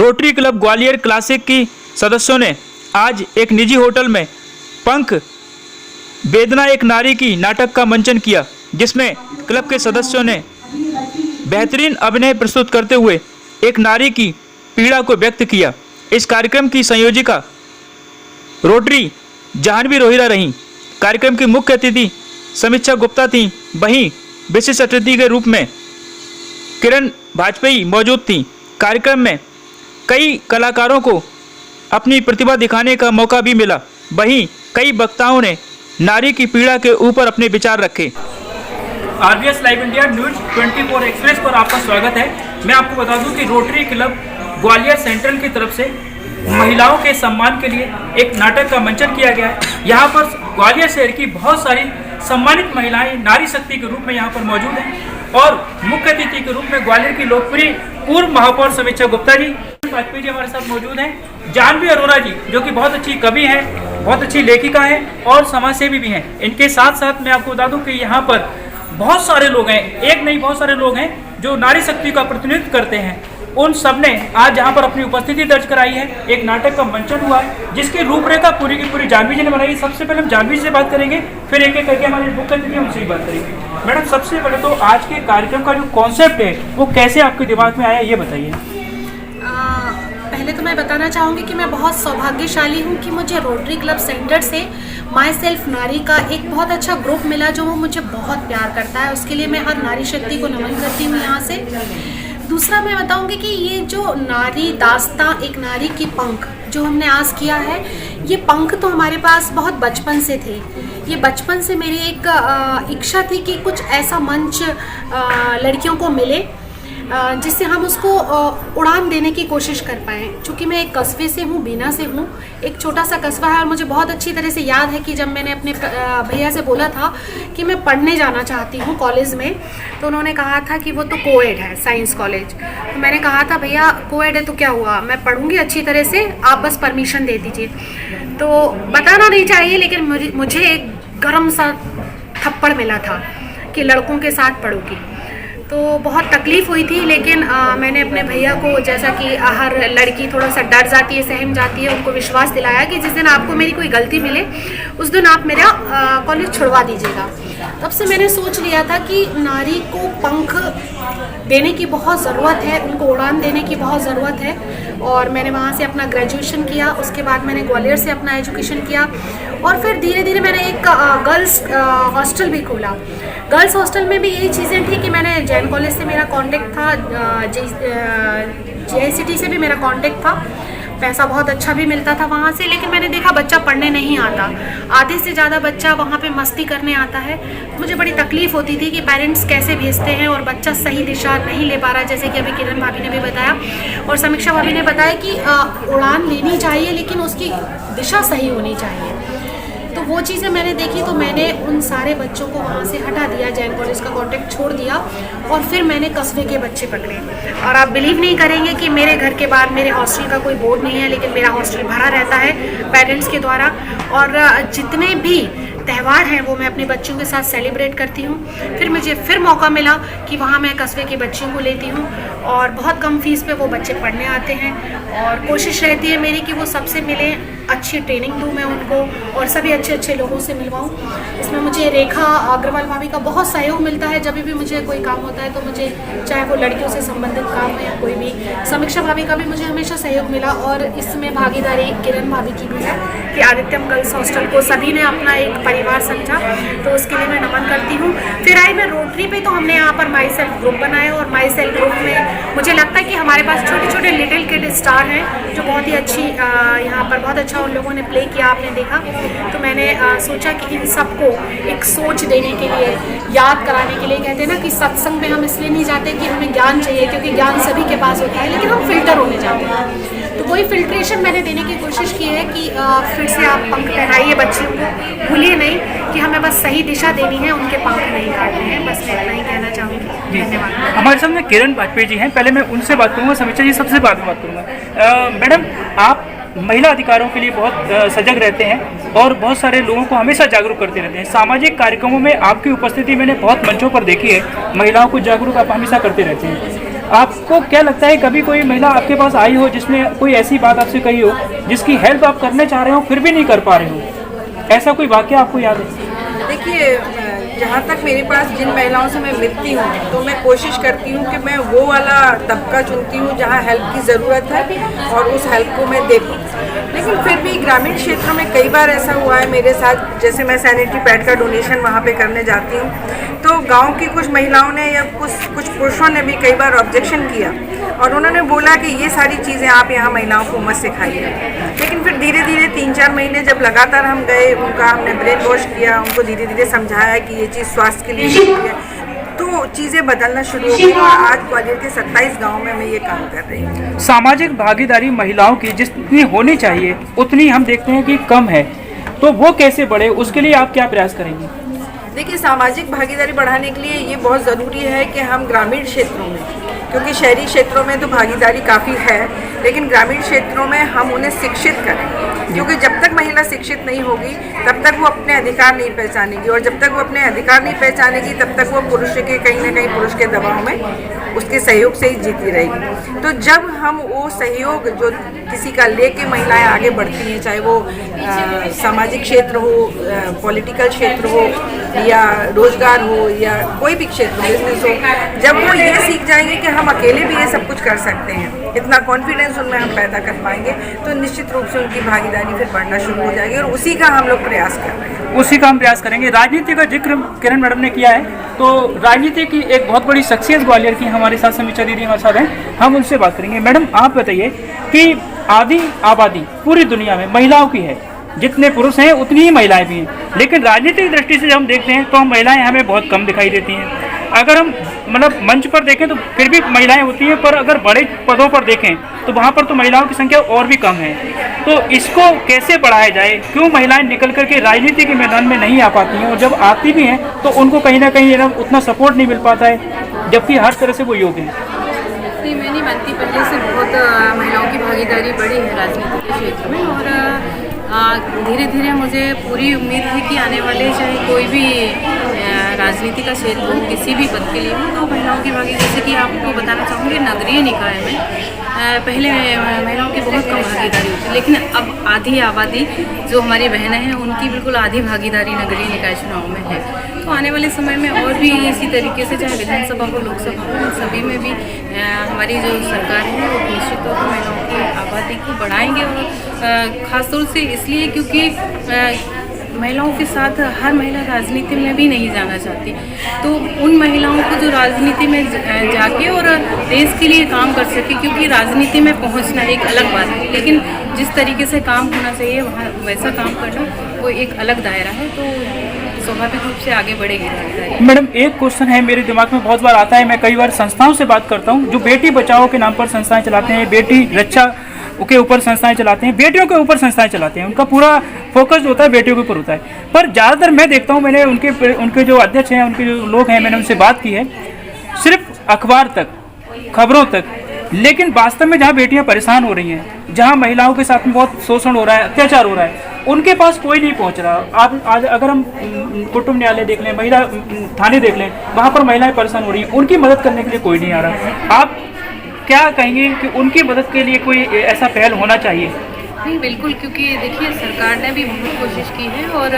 Rotary club Gwalior classic की सदस्यों ने आज एक निजी होटल में पंख वेदना एक नारी की नाटक का मंचन किया, जिसमें क्लब के सदस्यों ने बेहतरीन अभिनय प्रस्तुत करते हुए एक नारी की पीड़ा को व्यक्त किया। इस कार्यक्रम की संयोजिका रोटरी जाह्नवी रोहिरा रहीं। कार्यक्रम की मुख्य अतिथि समीक्षा गुप्ता थी। वहीं विशिष्ट अतिथि के रूप में किरण वाजपेयी मौजूद थी। कार्यक्रम में कई कलाकारों को अपनी प्रतिभा दिखाने का मौका भी मिला। वहीं कई वक्ताओं ने नारी की पीड़ा के ऊपर अपने विचार रखे। RBS live India news 24 express पर आपका स्वागत है। मैं आपको बता दूं कि रोटरी क्लब ग्वालियर सेंट्रल की तरफ से महिलाओं के सम्मान के लिए एक नाटक का मंचन किया गया है। यहाँ पर ग्वालियर शहर की बहुत सारी सम्मानित महिलाएं नारी शक्ति के रूप में यहाँ पर मौजूद हैं और मुख्य अतिथि के रूप में ग्वालियर की लोकप्रिय पूर्व महापौर समीक्षा गुप्ता जी, वाजपेयी जी हमारे साथ मौजूद हैं। जाह्नवी अरोरा जी जो कि बहुत अच्छी कवि हैं, बहुत अच्छी लेखिका हैं और समाजसेवी भी हैं। इनके साथ साथ मैं आपको बता दूं कि यहाँ पर बहुत सारे लोग हैं, एक नहीं बहुत सारे लोग हैं जो नारी शक्ति का प्रतिनिधित्व करते हैं। उन सब ने आज यहाँ पर अपनी उपस्थिति दर्ज कराई है। एक नाटक का मंचन हुआ है जिसकी रूपरेखा पूरी की पूरी जाह्नवी जी ने बनाई। सबसे पहले हम जाह्नवी जी से बात करेंगे, फिर एक एक करके हमारे मुख्य अतिथि उनसे ही बात करेंगे। मैडम, सबसे पहले तो आज के कार्यक्रम का जो कॉन्सेप्ट है वो कैसे आपके दिमाग में आया, ये बताइए। पहले तो मैं बताना चाहूँगी कि मैं बहुत सौभाग्यशाली हूँ कि मुझे रोटरी क्लब सेंटर से माई सेल्फ नारी का एक बहुत अच्छा ग्रुप मिला जो वो मुझे बहुत प्यार करता है। उसके लिए मैं हर नारी शक्ति को नमन करती हूँ यहाँ से। दूसरा मैं बताऊंगी कि ये जो नारी दास्तां, एक नारी की पंख जो हमने आज किया है, ये पंख तो हमारे पास बहुत बचपन से थे। ये बचपन से मेरी एक इच्छा थी कि कुछ ऐसा मंच लड़कियों को मिले जिससे हम उसको उड़ान देने की कोशिश कर पाएँ। चूँकि मैं एक कस्बे से हूँ, बीना से हूँ, एक छोटा सा कस्बा है और मुझे बहुत अच्छी तरह से याद है कि जब मैंने अपने भैया से बोला था कि मैं पढ़ने जाना चाहती हूँ कॉलेज में, तो उन्होंने कहा था कि वो तो कोएड है, साइंस कॉलेज। तो मैंने कहा था भैया कोएड है तो क्या हुआ, मैं पढ़ूँगी अच्छी तरह से, आप बस परमिशन दे दीजिए। तो बताना नहीं चाहिए लेकिन मुझे एक गर्म सा थप्पड़ मिला था कि लड़कों के साथ पढ़ोगी। तो बहुत तकलीफ़ हुई थी, लेकिन मैंने अपने भैया को, जैसा कि हर लड़की थोड़ा सा डर जाती है, सहम जाती है, उनको विश्वास दिलाया कि जिस दिन आपको मेरी कोई गलती मिले उस दिन आप मेरा कॉलेज छुड़वा दीजिएगा। तब से मैंने सोच लिया था कि नारी को पंख देने की बहुत ज़रूरत है, उनको उड़ान देने की बहुत ज़रूरत है। और मैंने वहाँ से अपना ग्रेजुएशन किया, उसके बाद मैंने ग्वालियर से अपना एजुकेशन किया और फिर धीरे धीरे मैंने एक गर्ल्स हॉस्टल भी खोला। गर्ल्स हॉस्टल में भी यही चीज़ें थी कि मैंने जैन कॉलेज से मेरा कांटेक्ट था, JICT से भी मेरा कांटेक्ट था, पैसा बहुत अच्छा भी मिलता था वहाँ से। लेकिन मैंने देखा बच्चा पढ़ने नहीं आता, आधे से ज़्यादा बच्चा वहाँ पे मस्ती करने आता है। मुझे बड़ी तकलीफ़ होती थी कि पेरेंट्स कैसे भेजते हैं और बच्चा सही दिशा नहीं ले पा रहा, जैसे कि अभी किरण भाभी ने भी बताया और समीक्षा भाभी ने बताया कि उड़ान लेनी चाहिए लेकिन उसकी दिशा सही होनी चाहिए। तो वो चीज़ें मैंने देखी, तो मैंने उन सारे बच्चों को वहाँ से हटा दिया, जैन कॉलेज का कॉन्टेक्ट छोड़ दिया और फिर मैंने कस्बे के बच्चे पकड़े। और आप बिलीव नहीं करेंगे कि मेरे घर के बाहर मेरे हॉस्टल का कोई बोर्ड नहीं है, लेकिन मेरा हॉस्टल भरा रहता है पेरेंट्स के द्वारा। और जितने भी त्यौहार हैं वो मैं अपने बच्चों के साथ सेलिब्रेट करती हूँ। फिर मुझे फिर मौका मिला कि वहाँ मैं कस्बे के बच्चियों को लेती हूँ और बहुत कम फीस पे वो बच्चे पढ़ने आते हैं और कोशिश रहती है मेरी कि वो सबसे मिलें, अच्छी ट्रेनिंग दूँ मैं उनको और सभी अच्छे अच्छे लोगों से मिलवाऊँ। इसमें मुझे रेखा अग्रवाल भाभी का बहुत सहयोग मिलता है। जब भी मुझे कोई काम होता है तो मुझे, चाहे वो लड़कियों से संबंधित काम हो या कोई भी, समीक्षा भाभी का भी मुझे हमेशा सहयोग मिला। और इसमें भागीदारी किरण भाभी की भी है कि आदित्यम गर्ल्स हॉस्टल को सभी ने अपना एक परिवार समझा, तो उसके लिए मैं नमन करती हूँ। फिर आई मैं रोटरी पे, तो हमने यहाँ पर माई सेल्फ ग्रुप बनाया और माई सेल्फ ग्रुप में मुझे लगता है कि हमारे पास छोटे छोटे लिटिल किड स्टार हैं जो बहुत ही अच्छी यहाँ पर बहुत अच्छा उन लोगों ने प्ले किया, आपने देखा। तो मैंने सोचा कि इन सबको एक सोच देने के लिए, याद कराने के लिए, कहते हैं ना कि सत्संग में हम इसलिए नहीं जाते कि हमें ज्ञान चाहिए, क्योंकि ज्ञान सभी के पास होता है, लेकिन हम फिल्टर होने जाते हैं। तो वही फिल्ट्रेशन मैंने देने की कोशिश की है कि फिर से आप पंख पहनाइए बच्चियों को, भूलिए नहीं कि हमें बस सही दिशा देनी है, उनके पंख नहीं काटने हैं। बस मैं इतना ही कहना चाहूँगी। धन्यवाद। हमारे सामने किरण वाजपेयी जी हैं, पहले मैं उनसे बात करूँगा, समीक्षा जी सबसे बाद में बात करूँगा। मैडम, आप महिला अधिकारों के लिए बहुत सजग रहते हैं और बहुत सारे लोगों को हमेशा जागरूक करते रहते हैं। सामाजिक कार्यक्रमों में आपकी उपस्थिति मैंने बहुत मंचों पर देखी है, महिलाओं को जागरूक आप हमेशा करते रहते हैं। आपको क्या लगता है कभी कोई महिला आपके पास आई हो जिसने कोई ऐसी बात आपसे कही हो जिसकी हेल्प आप करने चाह रहे हो फिर भी नहीं कर पा रहे हो, ऐसा कोई वाकया आपको याद है? देखिए, जहाँ तक मेरे पास जिन महिलाओं से मैं मिलती हूँ तो मैं कोशिश करती हूँ कि मैं वो वाला तबका चुनती हूँ जहाँ हेल्प की ज़रूरत है और उस हेल्प को मैं दे पाऊँ। लेकिन फिर भी ग्रामीण क्षेत्रों में कई बार ऐसा हुआ है मेरे साथ, जैसे मैं सैनिटरी पैड का डोनेशन वहाँ पे करने जाती हूँ तो गांव की कुछ महिलाओं ने या कुछ पुरुषों ने भी कई बार ऑब्जेक्शन किया और उन्होंने बोला कि ये सारी चीज़ें आप यहाँ महिलाओं को मत सिखाइए। लेकिन फिर धीरे धीरे 3-4 महीने जब लगातार हम गए, उनका हमने ब्रेन वॉश किया, उनको धीरे धीरे समझाया कि ये चीज़ स्वास्थ्य के लिए जरूरी है, तो चीज़ें बदलना शुरू हो गई और आज ग्वालियर के 27 गाँव में मैं ये काम कर रही हूँ। सामाजिक भागीदारी महिलाओं की जितनी होनी चाहिए उतनी हम देखते हैं कि कम है, तो वो कैसे बढ़े, उसके लिए आप क्या प्रयास करेंगे? देखिए, सामाजिक भागीदारी बढ़ाने के लिए ये बहुत ज़रूरी है कि हम ग्रामीण क्षेत्रों में, क्योंकि शहरी क्षेत्रों में तो भागीदारी काफ़ी है, लेकिन ग्रामीण क्षेत्रों में हम उन्हें शिक्षित करें, क्योंकि जब तक महिला शिक्षित नहीं होगी तब तक वो अपने अधिकार नहीं पहचानेगी और जब तक वो अपने अधिकार नहीं पहचानेगी तब तक वो पुरुष के कहीं ना कहीं पुरुष के दबाव में उसके सहयोग से ही जीती रहेगी। तो जब हम वो सहयोग जो किसी का लेके महिलाएं आगे बढ़ती हैं, चाहे वो सामाजिक क्षेत्र हो, पॉलिटिकल क्षेत्र हो या रोजगार हो या कोई भी क्षेत्र बिजनेस हो, जब वो ये सीख जाएंगे कि हम अकेले भी ये सब कुछ कर सकते हैं, इतना कॉन्फिडेंस उनमें हम पैदा कर पाएंगे, तो निश्चित रूप से उनकी भागीदारी फिर बढ़ना शुरू हो जाएगी और उसी का हम लोग प्रयास कर रहे हैं। उसी का हम प्रयास करेंगे। राजनीति का जिक्र किरण मैडम ने किया है, तो राजनीति की एक बहुत बड़ी शख्सियत ग्वालियर की हमारे साथ समीक्षा दीदी हमारे साथ हैं, हम उनसे बात करेंगे। मैडम, आप बताइए कि आधी आबादी पूरी दुनिया में महिलाओं की है, जितने पुरुष हैं उतनी ही महिलाएं भी हैं, लेकिन राजनीतिक दृष्टि से जब हम देखते हैं तो हम महिलाएं हमें बहुत कम दिखाई देती हैं। अगर हम मतलब मंच पर देखें तो फिर भी महिलाएं होती हैं, पर अगर बड़े पदों पर देखें तो वहाँ पर तो महिलाओं की संख्या और भी कम है। तो इसको कैसे बढ़ाया जाए? क्यों महिलाएं निकल करके राजनीति के मैदान में नहीं आ पाती हैं और जब आती भी हैं तो उनको कहीं ना कहीं उतना सपोर्ट नहीं मिल पाता है, जबकि हर तरह से वो योग्य हैं? नहीं, मैं नहीं मानती, पहले से बहुत महिलाओं की भागीदारी बढ़ी है राजनीति के क्षेत्र में और धीरे धीरे मुझे पूरी उम्मीद है कि आने वाले चाहे कोई भी राजनीति का क्षेत्र हो, किसी भी पद के लिए हो, तो महिलाओं की भागीदारी, जैसे कि आपको बताना चाहूँगी, नगरीय निकाय में पहले महिलाओं की बहुत कम भागीदारी होती है, लेकिन अब आधी आबादी जो हमारी बहनें हैं उनकी बिल्कुल आधी भागीदारी नगरीय निकाय चुनाव में है। तो आने वाले समय में और भी इसी तरीके से, चाहे विधानसभा हो, लोकसभा हो, सभी में भी हमारी जो सरकार है वो निश्चित तौर पर महिलाओं की आबादी को बढ़ाएंगे और ख़ासतौर से इसलिए क्योंकि महिलाओं के साथ हर महिला राजनीति में भी नहीं जाना चाहती, तो उन महिलाओं को जो राजनीति में जाके और देश के लिए काम कर सके, क्योंकि राजनीति में पहुंचना एक अलग बात है, लेकिन जिस तरीके से काम होना चाहिए वहाँ वैसा काम करना वो एक अलग दायरा है, तो स्वाभाविक रूप से आगे बढ़ेगी भागीदारी। मैडम, एक क्वेश्चन है मेरे दिमाग में बहुत बार आता है, मैं कई बार संस्थाओं से बात करता हूँ जो बेटी बचाओ के नाम पर संस्थाएं चलाते हैं, बेटी रक्षा के ऊपर संस्थाएं चलाते हैं, बेटियों के ऊपर संस्थाएं चलाते हैं, उनका पूरा फोकस होता है बेटियों के ऊपर होता है, पर ज़्यादातर मैं देखता हूँ, मैंने उनके जो अध्यक्ष हैं, उनके जो लोग हैं, मैंने उनसे बात की है, सिर्फ अखबार तक, खबरों तक, लेकिन वास्तव में जहाँ बेटियाँ परेशान हो रही हैं, जहाँ महिलाओं के साथ में बहुत शोषण हो रहा है, अत्याचार हो रहा है, उनके पास कोई नहीं पहुँच रहा। आप आज अगर हम कुटुंब न्यायालय देख लें, महिला थाने देख लें, वहाँ पर महिलाएं परेशान हो रही हैं, उनकी मदद करने के लिए कोई नहीं आ रहा। आप क्या कहेंगे कि उनकी मदद के लिए कोई ऐसा पहल होना चाहिए? नहीं, बिल्कुल, क्योंकि देखिए सरकार ने भी बहुत कोशिश की है और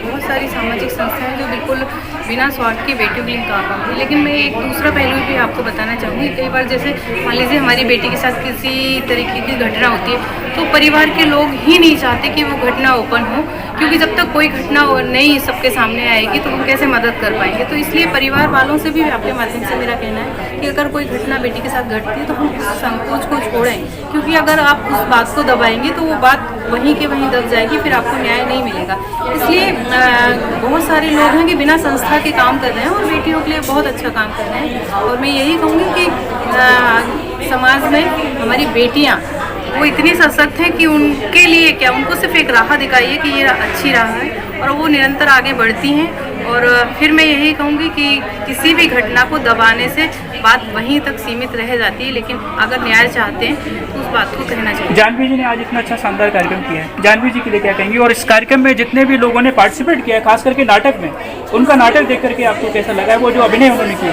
बहुत सारी सामाजिक संस्थाएं जो बिल्कुल बिना स्वार्थ के बेटियों के लिए काम करती है, लेकिन मैं एक दूसरा पहलू भी आपको बताना चाहूँगी। कई बार जैसे मान लीजिए हमारी बेटी के साथ किसी तरीके की घटना होती है तो परिवार के लोग ही नहीं चाहते कि वो घटना ओपन हो, क्योंकि जब तक कोई घटना नहीं सबके सामने आएगी तो हम कैसे मदद कर पाएंगे। तो इसलिए परिवार वालों से भी आपके माध्यम से मेरा कहना है कि अगर कोई घटना बेटी के साथ घटती है तो हम उस संकोच को छोड़ें, क्योंकि अगर आप उस बात को दबाएंगे तो वो बात वहीं के वहीं दब जाएगी, फिर आपको न्याय नहीं मिलेगा। इसलिए बहुत सारे लोग हैं कि बिना संस्था के काम कर रहे हैं और बेटियों के लिए बहुत अच्छा काम कर रहे हैं, और मैं यही कहूँगी कि समाज में हमारी बेटियाँ वो इतनी सशक्त हैं कि उनके लिए क्या, उनको सिर्फ एक राह दिखाइए कि ये अच्छी राह है और वो निरंतर आगे बढ़ती हैं और फिर मैं यही कहूँगी कि किसी भी घटना को दबाने से बात वहीं तक सीमित रह जाती है, लेकिन अगर न्याय चाहते हैं तो उस बात को कहना चाहिए। जानवी जी ने आज इतना अच्छा शानदार कार्यक्रम किया है, जानवी जी के लिए क्या कहेंगी? और इस कार्यक्रम में जितने भी लोगों ने पार्टिसिपेट किया है, खास करके नाटक में, उनका नाटक देख करके आपको कैसा लगा है, वो जो अभिनय उन्होंने किया?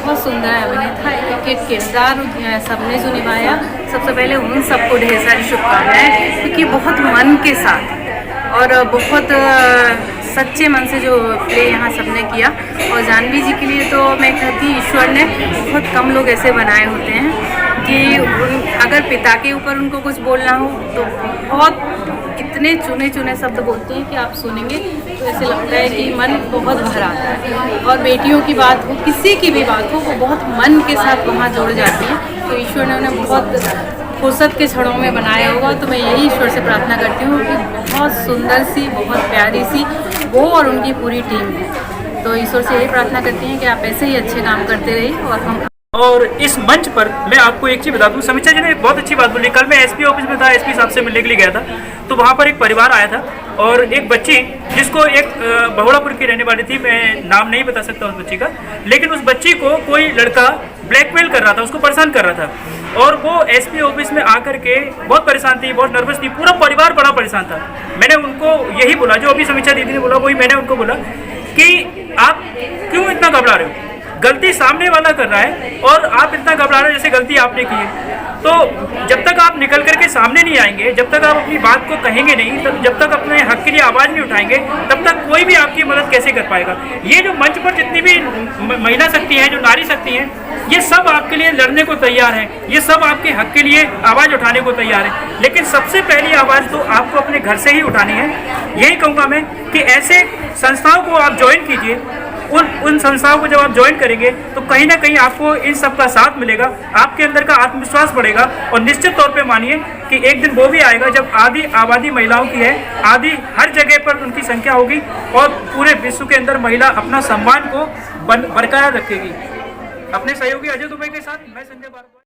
बहुत सुंदर अभिनय था, एक किरदार सबने जो निभाया, सबसे पहले उन सबको ढेर सारी शुभकामनाएं, क्योंकि बहुत मन के साथ और बहुत सच्चे मन से जो प्ले यहाँ सबने किया। और जानवी जी के लिए तो मैं कहती ईश्वर ने बहुत कम लोग ऐसे बनाए होते हैं कि अगर पिता के ऊपर उनको कुछ बोलना हो तो बहुत इतने चुने चुने शब्द बोलते हैं कि आप सुनेंगे तो ऐसे लगता है कि मन बहुत भर आता है। और बेटियों की बात हो, किसी की भी बात हो, वो बहुत मन के साथ वहाँ जुड़ जाती है। तो ईश्वर ने उन्हें बहुत फुर्सत के क्षणों में बनाया होगा। तो मैं यही ईश्वर से प्रार्थना करती हूँ कि बहुत सुंदर सी, बहुत प्यारी सी वो और उनकी पूरी टीम है। तो ईश्वर से यही प्रार्थना करती हैं कि आप ऐसे ही अच्छे काम करते रहिए। और इस मंच पर मैं आपको एक चीज़ बता दूं, समीक्षा जी ने एक बहुत अच्छी बात बोली। कल मैं एसपी ऑफिस में था, एसपी साहब से मिलने के लिए गया था, तो वहाँ पर एक परिवार आया था और एक बच्ची जिसको एक बहुड़ापुर की रहने वाली थी, मैं नाम नहीं बता सकता उस बच्ची का, लेकिन उस बच्ची को कोई लड़का ब्लैकमेल कर रहा था, उसको परेशान कर रहा था और वो एसपी ऑफिस में आकर के बहुत परेशान थी, बहुत नर्वस थी, पूरा परिवार बड़ा परेशान था। मैंने उनको यही बोला, जो अभी समीक्षा दीदी ने बोला वही मैंने उनको बोला कि आप क्यों इतना घबरा रहे हो, गलती सामने वाला कर रहा है और आप इतना घबरा रहे हो जैसे गलती आपने की है। तो जब तक आप निकल करके सामने नहीं आएंगे, जब तक आप अपनी बात को कहेंगे नहीं, तब जब तक अपने हक के लिए आवाज़ नहीं उठाएंगे, तब तक कोई भी आपकी मदद कैसे कर पाएगा। ये जो मंच पर जितनी भी महिला शक्ति हैं, जो नारी शक्ति हैं, ये सब आपके लिए लड़ने को तैयार हैं, ये सब आपके हक के लिए आवाज़ उठाने को तैयार हैं। लेकिन सबसे पहली आवाज़ तो आपको अपने घर से ही उठानी है। यही कहूँगा मैं कि ऐसे संस्थाओं को आप ज्वाइन कीजिए। उन संस्थाओं को जब आप ज्वाइन करेंगे तो कहीं ना कहीं आपको इन सब का साथ मिलेगा, आपके अंदर का आत्मविश्वास बढ़ेगा और निश्चित तौर पे मानिए कि एक दिन वो भी आएगा जब आधी आबादी महिलाओं की है, आधी हर जगह पर उनकी संख्या होगी और पूरे विश्व के अंदर महिला अपना सम्मान को बरकरार रखेगी। अपने सहयोगी अजय दुबे के साथ मैं संजय बारवाल।